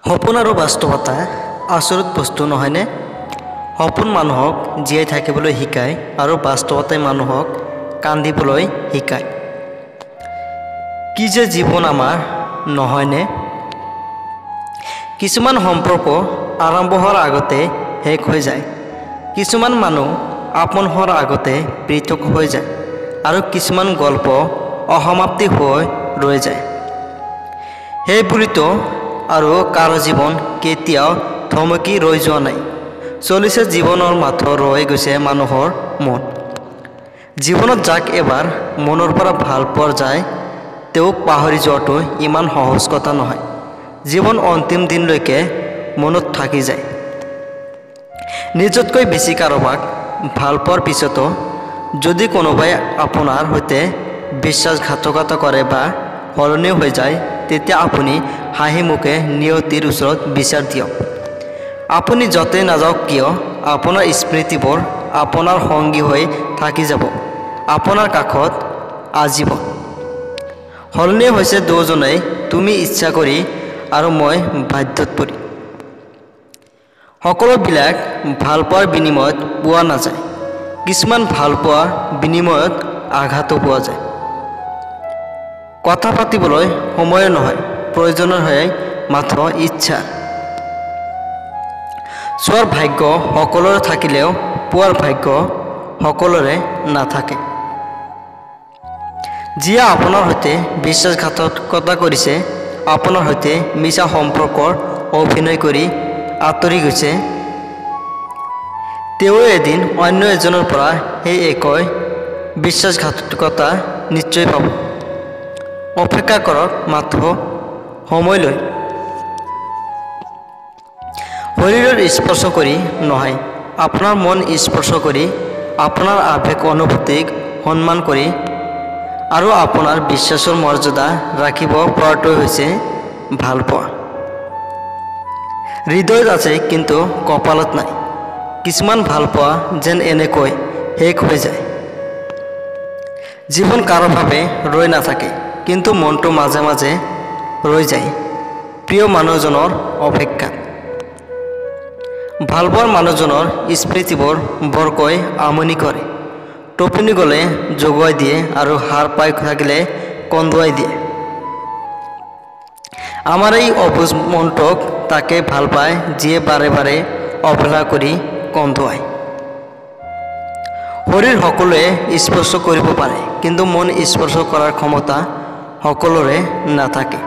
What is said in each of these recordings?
সপোন আৰু বাস্তৱতা আচৰিত বস্তু নহয়নে? সপোন মানুহক জীয়াই থাকিবলৈ শিকায় আৰু বাস্তৱতাই মানুহক কান্দিবলৈ শিকায়। কি যে জীৱন আমাৰ নহয়নে? কিছুমান সম্পৰ্ক আৰম্ভ হোৱাৰ আগতে শেষ হৈ যায়, কিছুমান মানুহ আপোন হোৱাৰ আগতে পৃথক হৈ যায় আৰু কিছুমান গল্প অসমাপ্তি হৈ ৰৈ যায়। সেই বুলিতো আৰু কাৰো জীৱন কেতিয়াও থমকি ৰৈ যোৱা নাই। চলিছে জীৱনৰ মাথো ৰৈ গৈছে মানুহৰ মন। জীৱনত যাক এবাৰ মনৰ পৰা ভাল পোৱা যায় তেওঁক পাহৰি যোৱাটো ইমান সহজ কথা নহয়। জীৱন অন্তিম দিনলৈকে মনত থাকি যায়। নিজতকৈ বেছি কাৰোবাক ভাল পোৱাৰ পিছতো যদি কোনোবাই আপোনাৰ সৈতে বিশ্বাসঘাতকতা কৰে বা সলনি হৈ যায়, তেতিয়া আপুনি হাঁহি মুখে নিয়তিৰ ওচৰত বিচাৰ দিয়ক। আপুনি য'তেই নাযাওক কিয় আপোনাৰ স্মৃতিবোৰ আপোনাৰ সংগী হৈ থাকি যাব, আপোনাৰ কাষত আজীৱন। সলনি হৈছে দুজনেই, তুমি ইচ্ছা কৰি আৰু মই বাধ্যত পৰি। সকলোবিলাক ভাল পোৱাৰ বিনিময়ত পোৱা নাযায়, কিছুমান ভাল পোৱাৰ বিনিময়ত আঘাতো পোৱা যায়। কথা পাতিবলৈ সময় নহয়, প্ৰয়োজনৰ হয় মাথো ইচ্ছা। চোৱাৰ ভাগ্য সকলোৰে থাকিলেও পোৱাৰ ভাগ্য সকলোৰে নাথাকে। যিয়ে আপোনাৰ সৈতে বিশ্বাসঘাতকতা কৰিছে, আপোনাৰ সৈতে মিছা সম্পৰ্কৰ অভিনয় কৰি আঁতৰি গৈছে, তেওঁ এদিন অন্য এজনৰ পৰা সেই একৈ বিশ্বাসঘাতকতা নিশ্চয় পাব। অপেক্ষা কৰক মাথো সময়লৈ। শৰীৰৰ স্পৰ্শ কৰি নহয়, আপোনাৰ মন স্পৰ্শ কৰি, আপোনাৰ আৱেগ অনুভূতিক সন্মান কৰি আৰু আপোনাৰ বিশ্বাসৰ মৰ্যাদা ৰাখিব পৰাটোৱে হৈছে ভাল পোৱা। হৃদয়ত আছে কিন্তু কপালত নাই। কিছুমান ভাল পোৱা যেন এনেকৈ শেষ হৈ যায়। জীৱন কাৰো বাবে ৰৈ নাথাকে, কিন্তু মনটো মাজে মাজে ৰৈ যায় প্ৰিয় মানুহজনৰ অপেক্ষাত। ভাল পোৱাৰ মানুহজনৰ স্মৃতিবোৰ বৰকৈ আমনি কৰে। টোপনি গ'লে জগুৱাই দিয়ে আৰু সাৰ পাই থাকিলে কন্দুৱাই দিয়ে। আমাৰ এই অবুজ মনটোক তাকে ভাল পায় যিয়ে বাৰে বাৰে অৱহেলা কৰি কন্দুৱায়। শৰীৰ সকলোৱে স্পৰ্শ কৰিব পাৰে, কিন্তু মন স্পৰ্শ কৰাৰ ক্ষমতা সকলোৰে নাথাকে।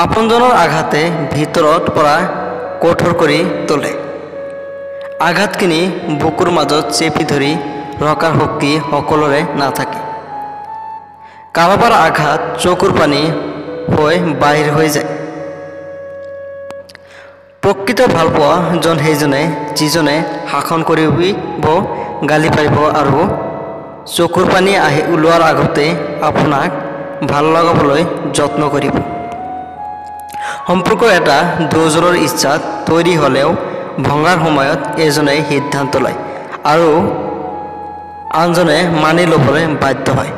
আপোনজনৰ আঘাতে ভিতৰত পৰা কঠোৰ কৰি তোলে। আঘাতখিনি বুকুৰ মাজত চেপি ধৰি ৰখাৰ শক্তি সকলোৰে নাথাকে। কাৰোবাৰ আঘাত চকুৰ পানী হৈ বাহিৰ হৈ যায়। প্ৰকৃত ভালপোৱা জন সেইজনে যিজনে শাসন কৰিব, গালি পাৰিব আৰু চকুৰ পানী ওলোৱাৰ আগতে আপোনাক ভাল লগাবলৈ যত্ন কৰিব। সম্পৰ্ক এটা দুজনৰ ইচ্ছাত তৈৰি হ'লেও ভঙাৰ সময়ত এজনে সিদ্ধান্ত লয় আৰু আনজনে মানি ল'বলৈ বাধ্য হয়।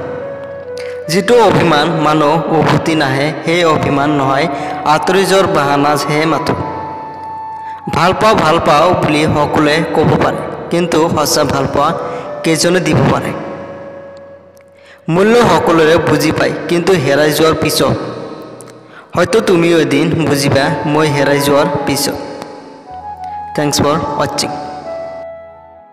যিটো অভিমান মানুহ উভতি নাহে, সেই অভিমান নহয়, আঁতৰি যোৱাৰ বাহানাহে মাথো। ভাল পাওঁ বুলি সকলোৱে ক'ব পাৰে, কিন্তু সঁচা ভাল পোৱা কেইজনে দিব পাৰে? মূল্য সকলোৰে বুজি পায়, কিন্তু হেৰাই যোৱাৰ পিছত। হয়তো তুমিও এদিন বুজিবা মই হেৰাই যোৱাৰ পিছত। থ্যাংকস ফৰ ৱাচিং।